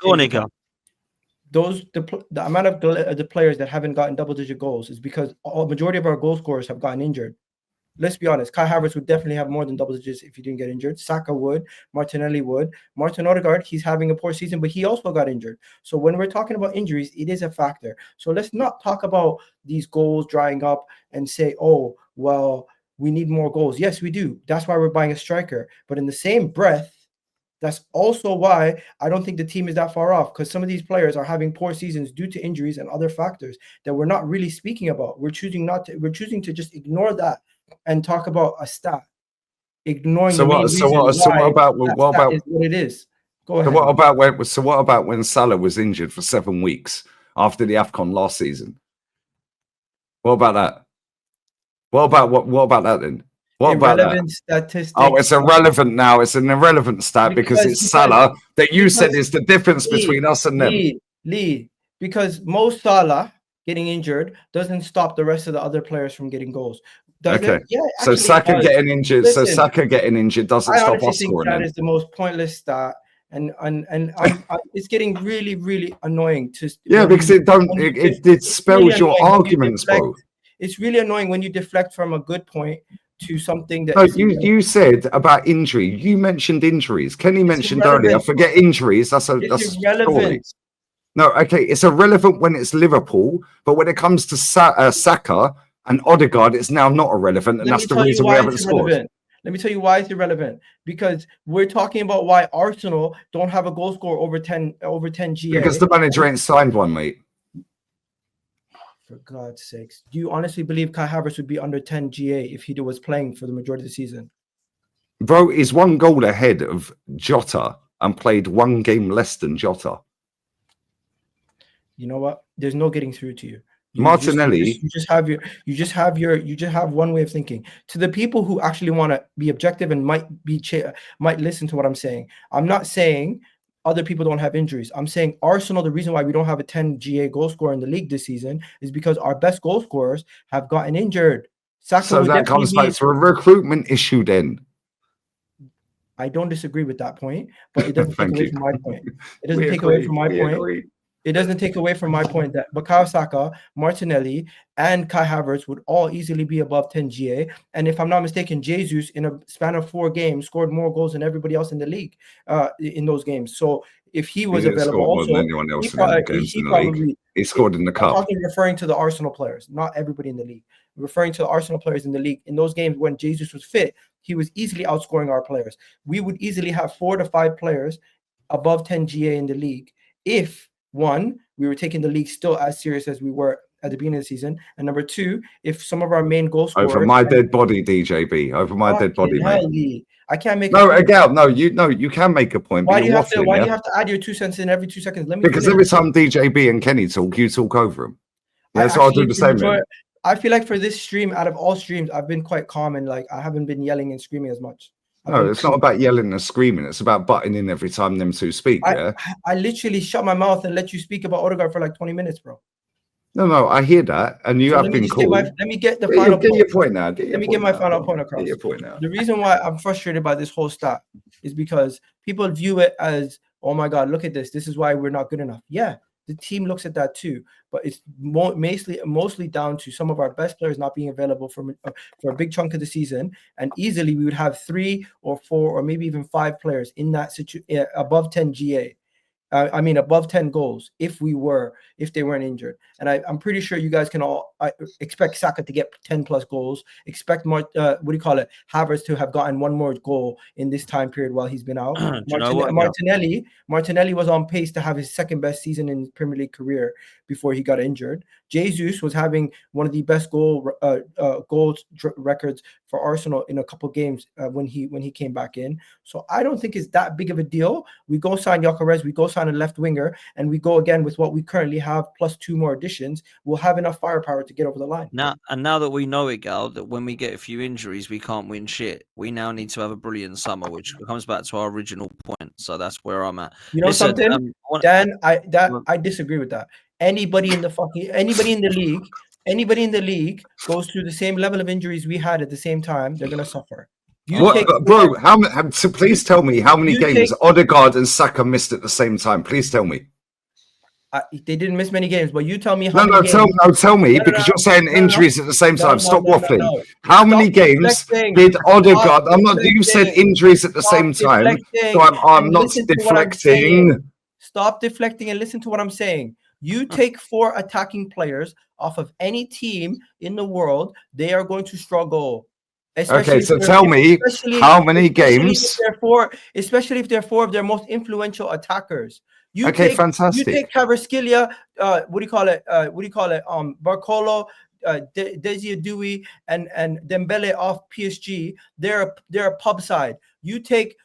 Go on, Egal. The amount of the players that haven't gotten double-digit goals is because a majority of our goal scorers have gotten injured. Let's be honest. Kai Havertz would definitely have more than double digits if he didn't get injured. Saka would. Martinelli would. Martin Odegaard, he's having a poor season, but he also got injured. So when we're talking about injuries, it is a factor. So let's not talk about these goals drying up and say, oh, well, we need more goals. Yes, we do. That's why we're buying a striker. But in the same breath, that's also why I don't think the team is that far off, because some of these players are having poor seasons due to injuries and other factors that we're not really speaking about. We're choosing to just ignore that and talk about a stat, ignoring the main reason why that stat is what it is. Go ahead. What about when Salah was injured for 7 weeks after the AFCON last season? What about that? What about that then? What irrelevant statistics. Oh, it's irrelevant now. It's an irrelevant stat because it's Salah that you said is the difference between us and them. Because Mo Salah getting injured doesn't stop the rest of the other players from getting goals. Okay. Yeah, so Saka getting injured. Listen, so Saka getting injured doesn't stop us scoring. That is the most pointless stat, and it's getting really, really annoying to. Yeah, because it spells really your arguments, bro. It's really annoying when you deflect from a good point to something that. No, you said about injury. You mentioned injuries. Kenny mentioned earlier. Forget injuries. That's irrelevant. No, okay, it's irrelevant when it's Liverpool, but when it comes to Saka and Odegaard, it's now not irrelevant, and that's the reason we haven't scored. Let me tell you why it's irrelevant. Because we're talking about why Arsenal don't have a goal score over 10 GA. Because the manager ain't signed one, mate. For God's sakes, do you honestly believe Kai Havertz would be under 10 GA if he was playing for the majority of the season? Bro, he's 1 goal ahead of Jota and played 1 game less than Jota. You know what? There's no getting through to you. Martinelli. You just have one way of thinking. To the people who actually want to be objective and might listen to what I'm saying. I'm not saying other people don't have injuries. I'm saying Arsenal, the reason why we don't have a 10 GA goal scorer in the league this season is because our best goal scorers have gotten injured. Saka so that comes back to a recruitment issue then. I don't disagree with that point, but it doesn't take away from my point. It doesn't take away from my point. It doesn't take away from my point that Bukayo Saka, Martinelli, and Kai Havertz would all easily be above 10 GA. And if I'm not mistaken, Jesus, in a span of 4 games, scored more goals than everybody else in the league in those games. So if he was available also, he scored in the cup. I'm referring to the Arsenal players, not everybody in the league. Referring to the Arsenal players in the league. In those games when Jesus was fit, he was easily outscoring our players. We would easily have 4 to 5 players above 10 GA in the league if, 1, we were taking the league still as serious as we were at the beginning of the season, and number 2, if some of our main goal scorers over my dead body, DJB, over my dead body, mate. I can't make you can make a point. Why do you have to add your 2 cents in every 2 seconds? Because every time DJB and Kenny talk, you talk over them. Yeah, so I'll do the same. I feel like for this stream, out of all streams, I've been quite calm and like I haven't been yelling and screaming as much. No, it's not about yelling and screaming. It's about butting in every time them two speak. I literally shut my mouth and let you speak about Odegaard for like 20 minutes, bro. No, I hear that, and you have been cool. Let me get the final point. Get your point now. Let me get my final point across. Get your point now. The reason why I'm frustrated by this whole stat is because people view it as, oh my God, look at this. This is why we're not good enough. Yeah, the team looks at that too, but it's mostly down to some of our best players not being available for a big chunk of the season, and easily we would have 3 or 4 or maybe even 5 players in that above 10 GA. Above 10 goals if they weren't injured. And I'm pretty sure you guys can all expect Saka to get 10 plus goals. Expect more, Havertz to have gotten 1 more goal in this time period while he's been out. Martinelli was on pace to have his 2nd best season in his Premier League career before he got injured. Jesus was having one of the best goals records for Arsenal in a couple games when he came back in. So I don't think it's that big of a deal. We go sign Gyökeres, we go sign a left winger, and we go again with what we currently have plus 2 more additions. We'll have enough firepower to get over the line. Now that we know, Egal, that when we get a few injuries, we can't win shit. We now need to have a brilliant summer, which comes back to our original point. So that's where I'm at. You know something, Dan? I disagree with that. Anybody in the league goes through the same level of injuries we had at the same time, they're gonna suffer. Bro, so please tell me how many games Odegaard and Saka missed at the same time. Please tell me. They didn't miss many games, but you tell me how many games. Tell me, because you're saying injuries at the same time. Stop waffling. How many games did Odegaard? You said injuries at the same time, so I'm not deflecting. Stop deflecting and listen to what I'm saying. You take 4 attacking players off of any team in the world, they are going to struggle. Okay, so tell me how many games. Especially if they're 4 of their most influential attackers. Fantastic. You take Kvaratskhelia, Barcolo, Desiree Dewey, and Dembele off PSG. They're a pub side. You take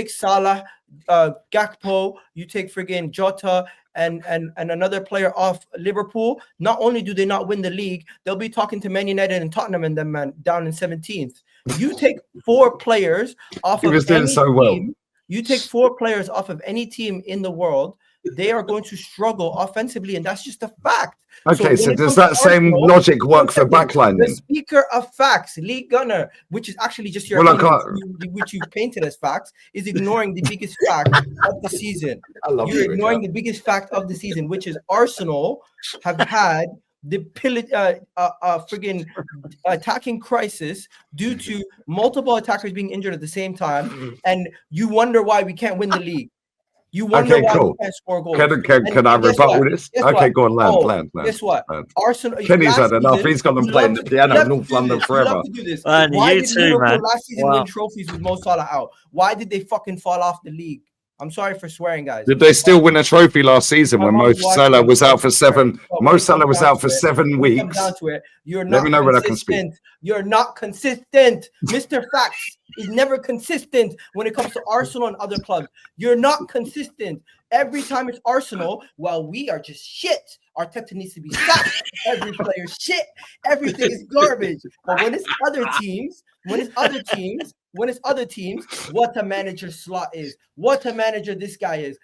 Salah, Gakpo. You take friggin' Jota and another player off Liverpool. Not only do they not win the league, they'll be talking to Man United and Tottenham and them, man, down in 17th. You take 4 players off of any team. You take 4 players off of any team in the world, they are going to struggle offensively, and that's just a fact. Okay, so does that same logic work for backline? The speaker of facts, Lee Gunner, which is actually just your which you painted as facts, is ignoring the biggest fact of the season. You're ignoring the biggest fact of the season, which is Arsenal have had the friggin' attacking crisis due to multiple attackers being injured at the same time, and you wonder why we can't win the league. You wonder why we can't score goals. Can I rebuttal this? Okay, go on, land. Guess what? Arsenal. Kenny's had enough. He's gone and playing the piano in North London forever. Why did Liverpool last season win trophies with Mo Salah out? Why did they fucking fall off the league? I'm sorry for swearing, guys. Did they still win a trophy last season when Mo Salah was out for 7? Mo Salah was out for 7 weeks. Down to it, you're not. Let me know when I can speak. You're not consistent. Mr. Facts is never consistent when it comes to Arsenal and other clubs. You're not consistent. Every time it's Arsenal, well, we are just shit. Arteta needs to be sacked. Every player shit. Everything is garbage. But when it's other teams, what a manager Slot is, what a manager this guy is,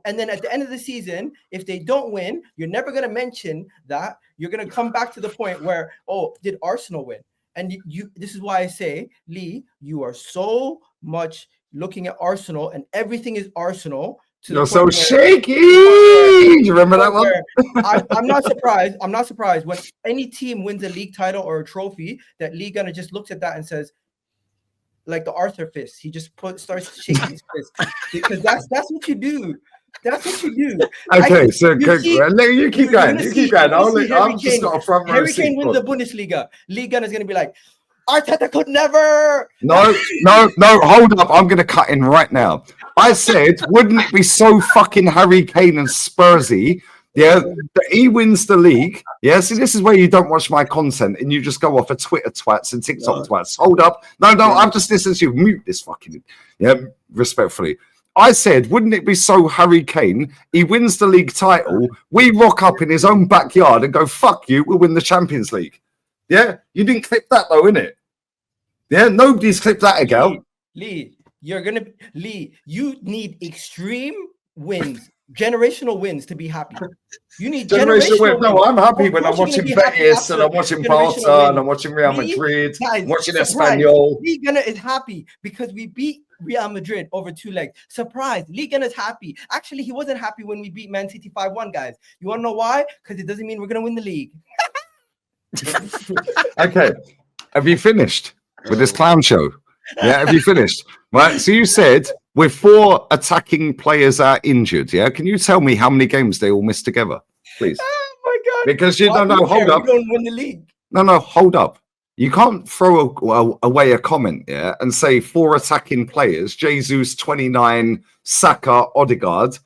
and then at the end of the season, if they don't win, you're never going to mention that. You're going to come back to the point where, oh, did Arsenal win? And this is why I say, Lee, you are so much looking at Arsenal and everything is Arsenal. You're so shaky. You remember that one? I'm not surprised. I'm not surprised when any team wins a league title or a trophy that Lee Gunner just looks at that and says, like the Arthur fist, he just starts shaking his fist because that's what you do. That's what you do. Okay, you keep going. You keep going. I'm just got a front row seat. Harry Kane wins the Bundesliga. Lee Gunner is going to be like, Arteta could never. No. Hold up. I'm going to cut in right now. I said, wouldn't it be so fucking Harry Kane and Spursy? Yeah, that he wins the league. Yeah, see, this is where you don't watch my content and you just go off of Twitter twats and TikTok twats. Hold up. No, I'm just listening to you. Mute this fucking. Yeah, respectfully. I said, wouldn't it be so Harry Kane? He wins the league title. We rock up in his own backyard and go, fuck you, we'll win the Champions League. Yeah, you didn't clip that though, innit? Yeah, nobody's clipped that, Egal. Lee, you need extreme wins, generational wins to be happy. You need generational wins. No, I'm happy when I'm watching Betis and I'm watching Barca and I'm watching Real Madrid, watching Espanyol. Lee Gunner is happy because we beat Real Madrid over 2 legs. Surprise. Lee Gunner is happy. Actually, he wasn't happy when we beat Man City 5-1, guys. You want to know why? Because it doesn't mean we're going to win the league. Okay. Have you finished with this clown show? Yeah, have you finished? Right. So you said with 4 attacking players are injured. Yeah. Can you tell me how many games they all missed together, please? Oh my God. Because you don't know. Hold up. We don't win the league. No, hold up. You can't throw away a comment, yeah, and say 4 attacking players, Jesus 29, Saka, Odegaard,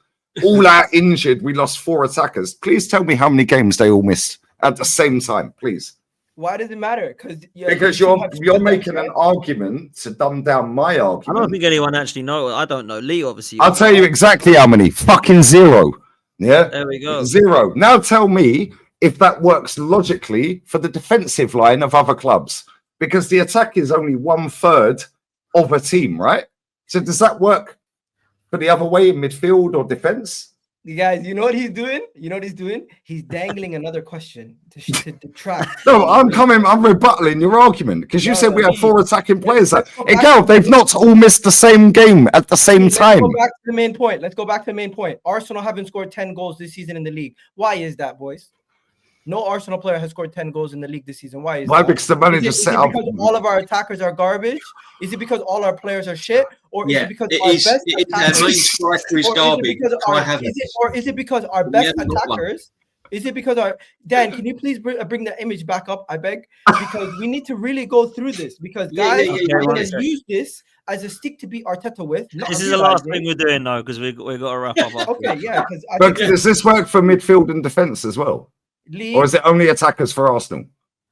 all are injured. We lost 4 attackers. Please tell me how many games they all missed at the same time, please. Why does it matter? Because you're making an argument to dumb down my argument. I don't think anyone actually knows. I don't know. Lee, obviously. I'll tell you exactly how many. Fucking 0. Yeah. There we go. 0. Now tell me if that works logically for the defensive line of other clubs, because the attack is only 1/3 of a team, right? So does that work for the other way in midfield or defense? You guys, you know what he's doing? You know what he's doing? He's dangling another question to detract. No, I'm rebutting your argument because you said we have 4 attacking players. Egal, they've not all missed the same game at the same time. Let's go back to the main point. Let's go back to the main point. Arsenal haven't scored 10 goals this season in the league. Why is that, boys? No Arsenal player has scored 10 goals in the league this season. Why is that? Because the manager set up. Because all of our attackers are garbage? Is it because all our players are shit? Or is it because our best attackers or is it because our best attackers? Is it because our Dan? Can you please bring the image back up? I beg, because we need to really go through this. Because guys, we're going to use this as a stick to beat Arteta with. This is the last thing we're doing now because we got to wrap up. Okay, yeah. But does this work for midfield and defense as well? Lee, or is it only attackers for Arsenal?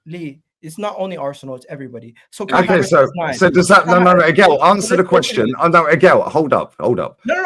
Lee, it's not only Arsenal, it's everybody. So so does that no Egal, answer the question. No, Egal, hold up. No.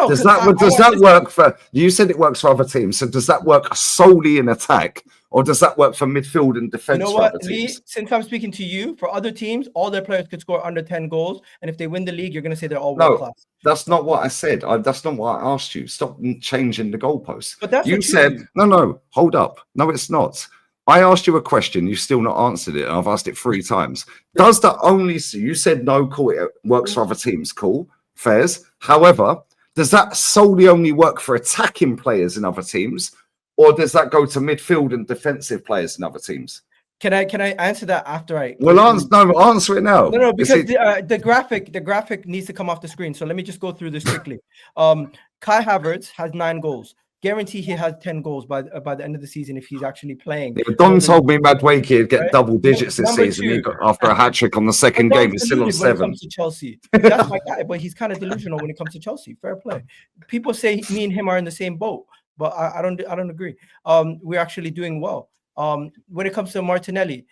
Does that work for you? Said it works for other teams. So does that work solely in attack, or does that work for midfield and defense? You know what, Lee? Since I'm speaking to you, for other teams, all their players could score under 10 goals, and if they win the league, you're going to say they're all world class. That's not what I said. That's not what I asked you. Stop changing the goalposts. But that's you said no. Hold up. No, it's not. I asked you a question. You've still not answered it. And I've asked it 3 times. Does that only? You said no. Cool. It works for other teams. Cool. Fairs. However, does that solely only work for attacking players in other teams, or does that go to midfield and defensive players in other teams? Can I answer that after I? Well, answer it now. No, because the graphic needs to come off the screen. So let me just go through this quickly. Kai Havertz has 9 goals. Guarantee he has 10 goals by the end of the season if he's actually playing. Yeah, Don told me Madrid he'd get double digits this season. After a hat trick on the second game, he's still on 7. When it comes to Chelsea, that's my guy, but he's kind of delusional when it comes to Chelsea. Fair play. People say me and him are in the same boat, but I don't agree. We're actually doing well. When it comes to Martinelli,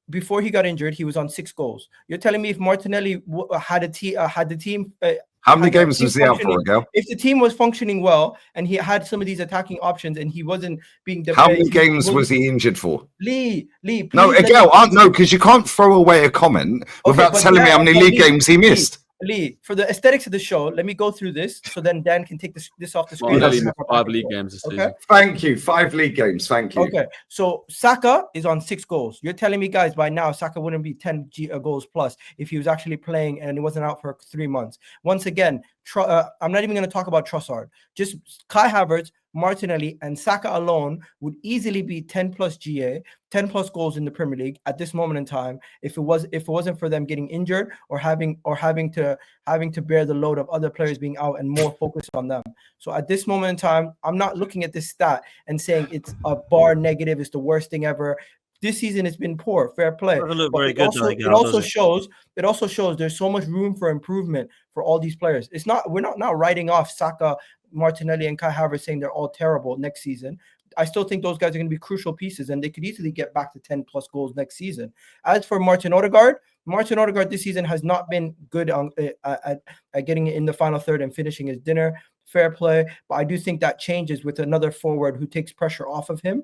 before he got injured, he was on 6 goals. You're telling me if Martinelli had the team. How many games was he out for, Egal? If the team was functioning well and he had some of these attacking options and he wasn't being how many games was he injured for? Lee, no, Egal, no, because you can't throw away a comment without telling me how many league games he missed. Lee, for the aesthetics of the show, let me go through this so then Dan can take this off the screen. 5 league games this season. Thank you. 5 league games. Thank you. Okay, so Saka is on 6 goals. You're telling me, guys, by now Saka wouldn't be 10 goals plus if he was actually playing and he wasn't out for 3 months. Once again, I'm not even going to talk about Trossard. Just Kai Havertz, Martinelli, and Saka alone would easily be 10 plus GA, 10 plus goals in the Premier League at this moment in time. If it wasn't for them getting injured or having to bear the load of other players being out and more focused on them. So at this moment in time, I'm not looking at this stat and saying it's a bar negative. It's the worst thing ever. This season has been poor. Fair play. It also shows there's so much room for improvement for all these players. We're not now writing off Saka, Martinelli, and Kai Havertz saying they're all terrible next season. I still think those guys are going to be crucial pieces, and they could easily get back to 10 plus goals next season. As for Martin Odegaard this season has not been good at getting in the final third and finishing his dinner. Fair play, but I do think that changes with another forward who takes pressure off of him.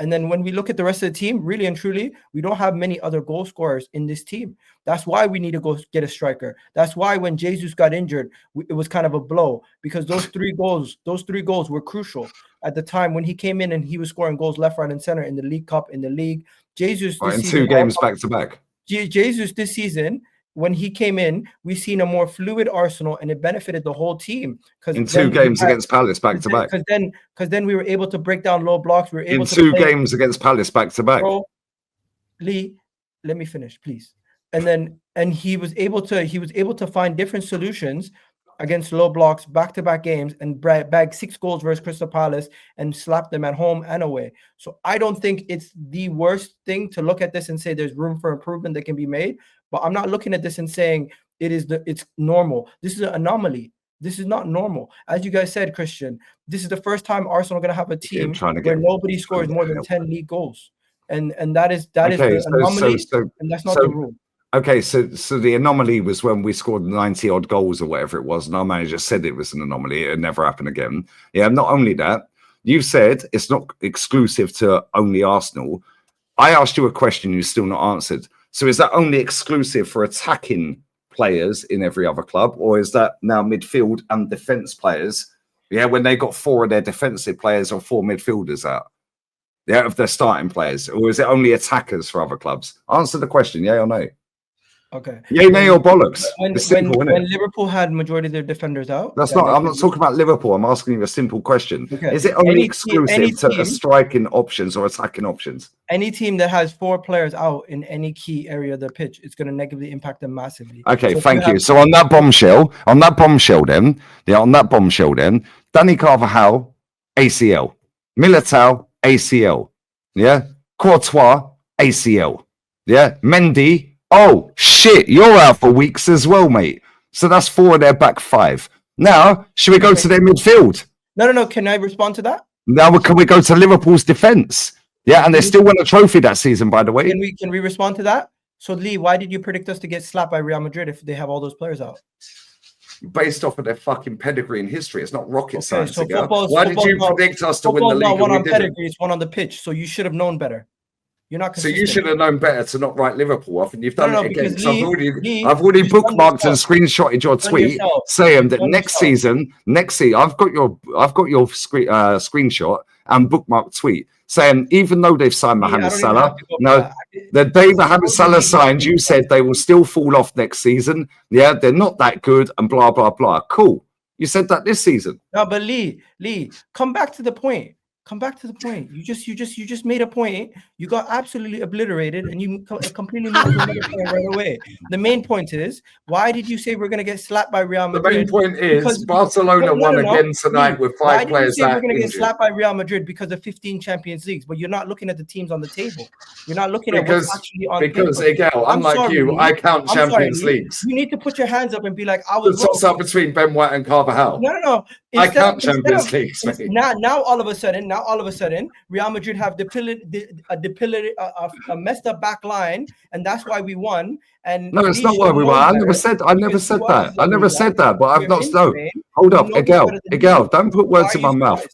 And then when we look at the rest of the team, really and truly, we don't have many other goal scorers in this team. That's why we need to go get a striker. That's why when Jesus got injured, it was kind of a blow because those three goals were crucial at the time when he came in and he was scoring goals left, right, and center in the League Cup, in the league. Jesus in 2 games back to back. Jesus this season, when he came in, we seen a more fluid Arsenal, and it benefited the whole team. In 2 games against Palace back to back. Because then we were able to break down low blocks. We were able in 2 games against Palace back to back. Lee, let me finish, please. And he was able to find different solutions against low blocks, back-to-back games, and bag 6 goals versus Crystal Palace and slap them at home and away. So I don't think it's the worst thing to look at this and say there's room for improvement that can be made. But I'm not looking at this and saying it's normal. This is an anomaly. This is not normal. As you guys said, Christian, this is the first time Arsenal are going to have a team where nobody scores more than 10 league goals. And that is the anomaly, and that's not the rule. Okay, so the anomaly was when we scored 90 odd goals or whatever it was, and our manager said it was an anomaly. It never happened again. Yeah, not only that, you said it's not exclusive to only Arsenal. I asked you a question you still not answered. So is that only exclusive for attacking players in every other club, or is that now midfield and defense players Yeah, when they got 4 of their defensive players or 4 midfielders out. Yeah, of their starting players, or is it only attackers for other clubs? Answer the question, yeah or no? Okay. Yay, nay, or bollocks? When, It's simple, isn't it? when Liverpool had majority of their defenders out. That's not. I'm not talking about Liverpool. I'm asking you a simple question. Okay. Is it only Any exclusive team, to striking options or attacking options? Any team that has 4 players out in any key area of the pitch, it's going to negatively impact them massively. Okay, so thank you. So on that bombshell, then, Danny Carvajal, ACL, Militao, ACL, yeah, Courtois, ACL, yeah, Mendy. Oh shit, you're out for weeks as well, mate. So that's 4 of their back 5. Now, should we go to their midfield? No. Can I respond to that? Now, can we go to Liverpool's defense? Yeah, and they still won a trophy that season, by the way. Can we respond to that? So, Lee, why did you predict us to get slapped by Real Madrid if they have all those players out? Based off of their fucking pedigree and history. It's not rocket science. So why did you predict us to win the league? One on pedigree, it's one on the pitch. So you should have known better. You're not consistent. So you should have known better to not write Liverpool off, and you've done it again. Lee, I've already bookmarked and screenshotted your tweet saying that next season, I've got your screenshot and bookmarked tweet saying even though they've signed Mohamed Salah, the day Mohamed Salah signed, you said they will still fall off next season. Yeah, they're not that good, and blah blah blah. Cool. You said that this season. No, but Lee, come back to the point. Come back to the point. You just made a point. You got absolutely obliterated, and you completely moved to another point right away. The main point is, why did you say we're going to get slapped by Real Madrid? The main point is Barcelona won again tonight with 5 players. Why did you say we're going to get slapped by Real Madrid because of 15 Champions Leagues? But you're not looking at the teams on the table. You're not looking at what's actually on paper. Because Egal, unlike you, I count Champions Leagues. You need to put your hands up and be like, I was toss up between Ben White and Carvajal. No. I count Champions Leagues. Now all of a sudden, Real Madrid have a messed up back line, and that's why we won. And no, it's not why we won. I never said that. But I've not. No, hold up, Egal, don't put words in my mouth.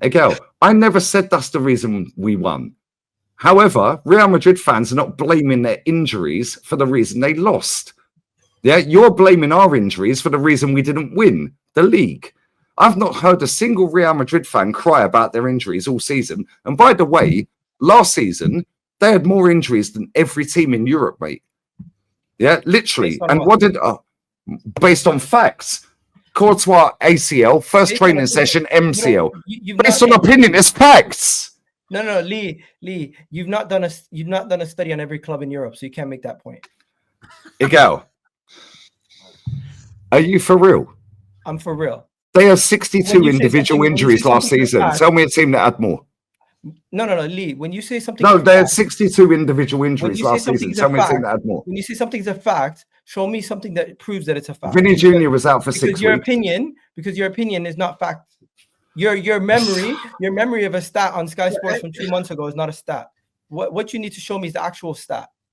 Egal, I never said that's the reason we won. However, Real Madrid fans are not blaming their injuries for the reason they lost. Yeah, you're blaming our injuries for the reason we didn't win the league. I've not heard a single Real Madrid fan cry about their injuries all season. And by the way, last season, they had more injuries than every team in Europe, mate. Yeah, literally. And what did, based on facts, Courtois ACL, first training session, MCL. Based on opinion, it's facts. No, Lee, you've not done a study on every club in Europe, so you can't make that point. Egal, are you for real? I'm for real. They had 62 individual injuries last season. Tell me a team that had more. No, Lee. When you say something, they had 62 individual injuries last season. Tell me a team that had more. When you say something's a fact, show me something that proves that it's a fact. Vinny Jr. was out for 6 weeks. Because your opinion is not fact. Your memory of a stat on Sky Sports from 2 months ago is not a stat. What you need to show me is the actual stat.